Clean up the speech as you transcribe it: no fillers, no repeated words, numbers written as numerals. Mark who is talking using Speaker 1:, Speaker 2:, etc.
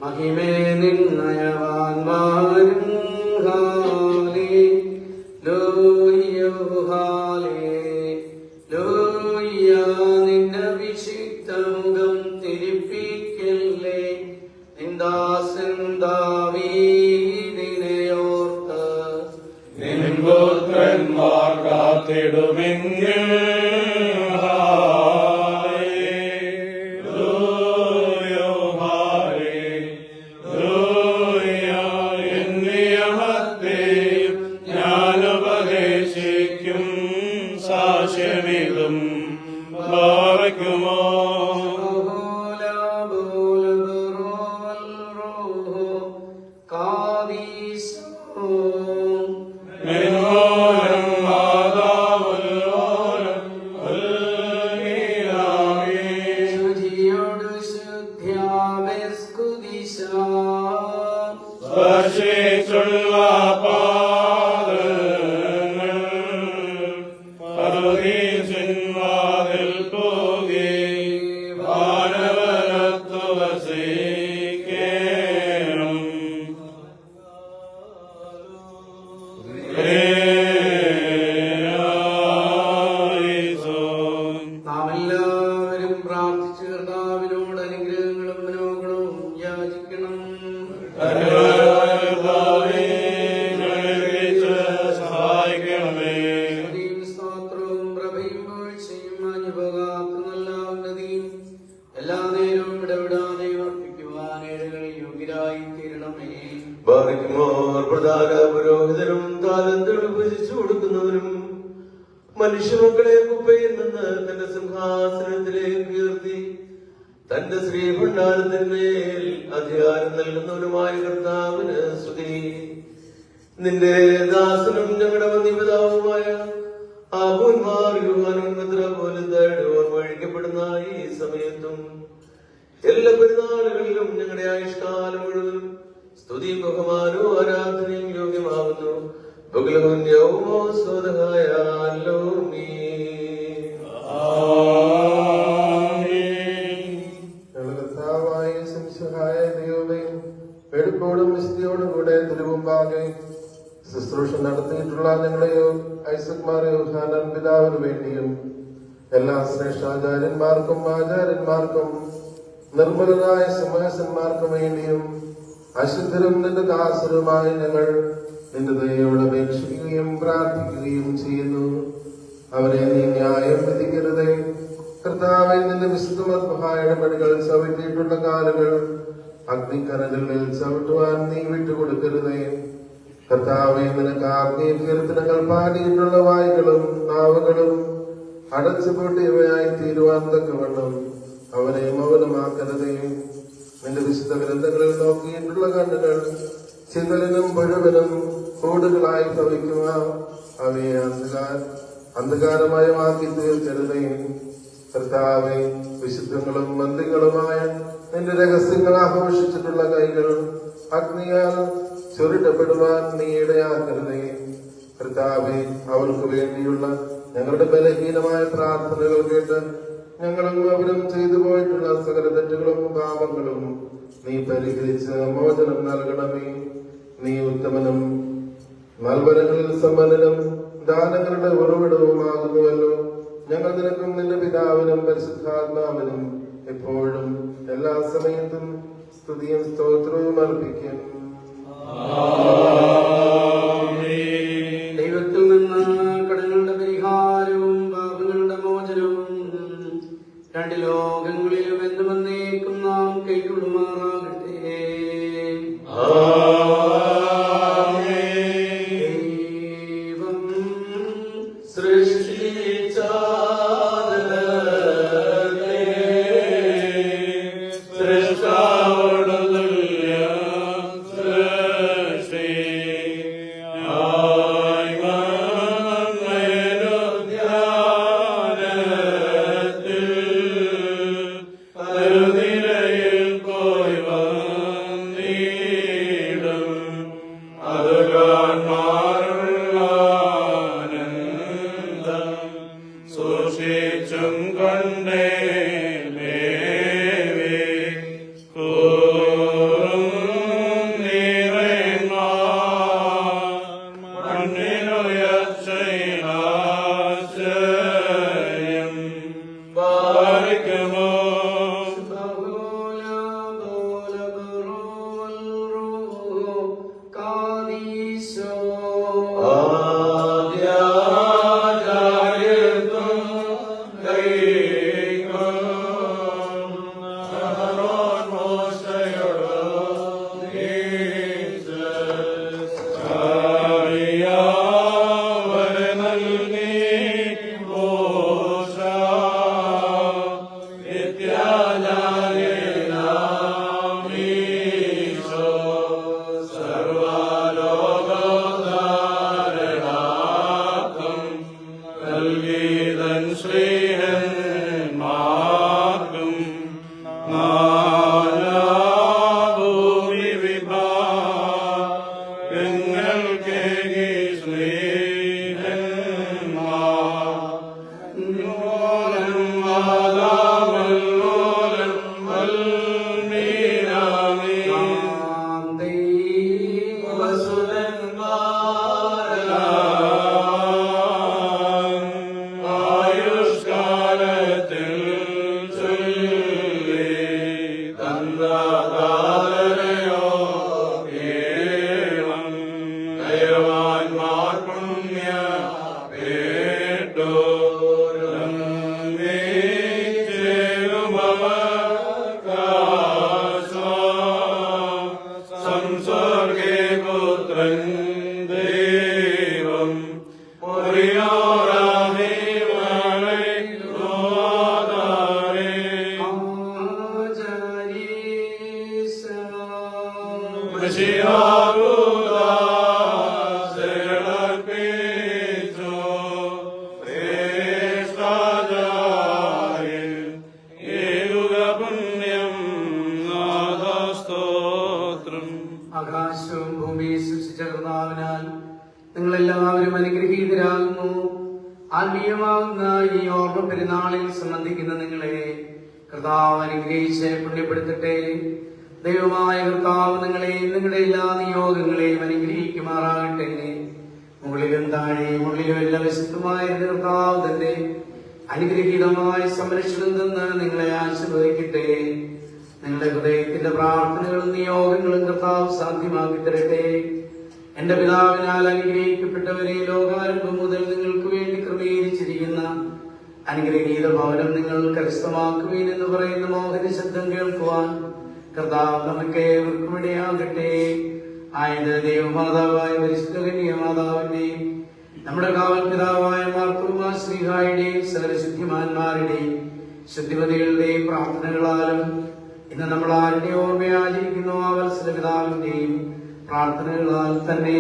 Speaker 1: മഹിമേ നിന്നയവാന്മാരും നിന്റെ വിശുദ്ധമുഖം തിരിപ്പിക്കല്ലേ നിന്ദാസൻ ദാവീദിനെയോർത്ത്
Speaker 2: നിൻപുത്രന്മാർ കാത്തിടുമെങ്കിൽ സാക്ഷ്യമിതും ഭാവിക്കുമോ സ്പർശിച്ചുള്ള വാതിൽ പോകെ വാനവരത്തു വസിക്കേണം.
Speaker 1: നാം എല്ലാവരും പ്രാർത്ഥിച്ച് കർത്താവിനോട് അനുഗ്രഹങ്ങളും മനോഗുണവും യാചിക്കണം.
Speaker 2: സഹായിക്കണമേ.
Speaker 1: എല്ലാ നേരവും ഇടപെടാതെ വർദ്ധിക്കുവാൻ ഏഴുകളിൽ യോഗ്യരായി തീരണമേ.
Speaker 3: പ്രധാന പുരോഹിതനും താലന്തുകൾ ഭജിച്ചു കൊടുക്കുന്നവനും മനുഷ്യമക്കളെ കുപ്പയിൽ നിന്ന് തന്റെ സിംഹാസനത്തിലേക്ക് ഉയർത്തി തന്റെ ശ്രീഭണ്ഡാരത്തിന്മേൽ അധികാരം നൽകുന്നവനുമായ കർത്താവിന് സ്തുതി. നിന്റെ ദാസനും ഞങ്ങളുടെ വന്യപിതാവുമായ ആബൂന്മാർ യുവാനുന്മത്ര പോലത്തെ ഓർമ്മഴിക്കപ്പെടുന്ന ഈ സമയത്തും എല്ലാ പെരുന്നാളുകളിലും ഞങ്ങളുടെ ആയുഷ്കാലം മുഴുവനും സ്തുതിയും ബഹുമാനവും ആരാധനയും യോഗ്യമാവുന്നു. ബഹുലഹുന്യവുമോ സ്വതഹായാലോ നീ
Speaker 4: വെടുപ്പോടും വിശുദ്ധിയോടും കൂടെ തിരുമുമ്പാകെ ശുശ്രൂഷ നടത്തിയിട്ടുള്ള ഞങ്ങളുടെ ഐസക്മാർ യോഹാനൻ പിതാവിന് വേണ്ടിയും എല്ലാ ശ്രേഷ്ഠാചാര്യന്മാർക്കും ആചാര്യന്മാർക്കും നിർമ്മലരായ സമാസന്മാർക്കും വേണ്ടിയും അശുദ്ധരും നിന്റെ ദാസരുമായി ഞങ്ങൾ നിന്റെ ദയോട് അപേക്ഷിക്കുകയും പ്രാർത്ഥിക്കുകയും ചെയ്യുന്നു. അവരെ നീ ന്യായം വിധിക്കരുതേ. കർത്താവെ, നിന്റെ വിശുദ്ധമായ പടികൾ ചവിട്ടിയിട്ടുള്ള കാലുകൾ അഗ്നിക്കനകളിൽ ചവിട്ടുവാൻ നീ വിട്ടുകൊടുക്കരുതേ. കർത്താവെ, നിനക്ക് ആത്മീയ കീർത്തനങ്ങൾ പാടിയിട്ടുള്ള വായുകളും നാവുകളും അടച്ചുപൂട്ടിയവയായി തീരുവാൻ തക്കവണ്ണം അവനെ മൗനമാക്കരുതേ. നിന്റെ വിശുദ്ധ ഗ്രന്ഥങ്ങളിൽ നോക്കിയിട്ടുള്ള കണ്ണുകൾ ചിതലിനും മുഴുവനും കൂടുകളായി ഭവിക്കുക. അവയെ അന്ധകാരമയമാക്കി തീർക്കരുതേ. കർത്താവെ, വിശുദ്ധങ്ങളും മന്ത്രികളുമായ നിന്റെ രഹസ്യങ്ങൾ ആഘോഷിച്ചിട്ടുള്ള കൈകൾ അഗ്നിയാൽ ചുരുട്ടപ്പെടുവാൻ നീ ഇടയാക്കരുതേ. കർത്താവെ, അവർക്ക് വേണ്ടിയുള്ള ഞങ്ങളുടെ ബലഹീനമായ പ്രാർത്ഥനകൾ കേട്ട് ഞങ്ങളും അവരും ചെയ്തു പോയിട്ടുള്ള സകല തെറ്റുകളും പാപങ്ങളും നീ പരിഹരിച്ച് മോചനം നൽകണമേ. നീ ഉത്തമനും നൽവരങ്ങളിൽ സമ്പന്നനും ദാനങ്ങളുടെ ഉറവിടവുമാകുന്നുവല്ലോ. ഞങ്ങൾ നിനക്കും നിന്റെ പിതാവിനും പരിശുദ്ധാത്മാവിനും എപ്പോഴും എല്ലാ സമയത്തും സ്തുതിയും സ്തോത്രവും അർപ്പിക്കും.
Speaker 1: ദൈവത്തിൽ നിന്ന് കടങ്ങളുടെ പരിഹാരവും പാപങ്ങളുടെ മോചനവും രണ്ട് ലോകങ്ങളിലും എന്നും എന്നേക്കും നാം കൈക്കൊള്ളുമാറാകട്ടെ. ദൈവം സൃഷ്ടിച്ച
Speaker 2: സൃഷ്ടാവോട് തുല്യ സൃഷ്ടി സംസ്വർഗേ പുത്രൻ ദൈവം മറിയോരാമേ
Speaker 1: ആകാശവും ഭൂമിയെ സൃഷ്ടിച്ച കർത്താവിനാൽ നിങ്ങളെല്ലാവരും അനുഗ്രഹീതരാകുന്നു. ആത്മീയമാകുന്ന ഈ ഓർമ്മ പെരുന്നാളിൽ സംബന്ധിക്കുന്ന നിങ്ങളെ കർത്താവ് അനുഗ്രഹിച്ച് പുണ്യപ്പെടുത്തട്ടെ. ദൈവമായ കർത്താവ് നിങ്ങളെയും നിങ്ങളുടെ എല്ലാ നിയോഗങ്ങളെയും അനുഗ്രഹിക്കുമാറാകട്ടെ. മുകളിലും താഴെയും ഉള്ളിലും എല്ലാ വിശുദ്ധമായ കർത്താവ് തന്റെ അനുഗ്രഹീതമായ സംരക്ഷണം നിന്ന് നിങ്ങളെ ആശീർവദിക്കട്ടെ. നിങ്ങളുടെ ഹൃദയത്തിന്റെ പ്രാർത്ഥനകളും നിയോഗങ്ങളും കർത്താവ് സാധ്യമാക്കി തരട്ടെ. എന്റെ പിതാവിനാൽ അനുഗ്രഹിക്കപ്പെട്ടവരെ, ലോകാരംഭം മുതൽ നിങ്ങൾക്ക് വേണ്ടി ക്രമീകരിച്ചിരിക്കുന്ന അനുഗ്രഹീത ഭവനം നിങ്ങൾ കരസ്ഥമാക്കുവീൻ എന്ന് പറയുന്ന മോഹന ശബ്ദം കേൾക്കുവാൻ കർത്താവ് നമുക്ക് ഏവർക്കും ഇടയാകട്ടെ. ആയത് ദൈവമാതാവായ പരിശുദ്ധ കന്യകമാതാവിന്റെയും നമ്മുടെ കാവൽ പിതാവായ മാർത്തോമാ ശ്രീഹായുടെയും സകല ശുദ്ധിമാന്മാരുടെയും ശുദ്ധിപതികളുടെയും പ്രാർത്ഥനകളാലും ഇന്ന് നമ്മൾ ആരുടെ ഓർമ്മ ആചരിക്കുന്നു ആ വത്സല പിതാവിന്റെയും പ്രാർത്ഥനകളാൽ തന്നെ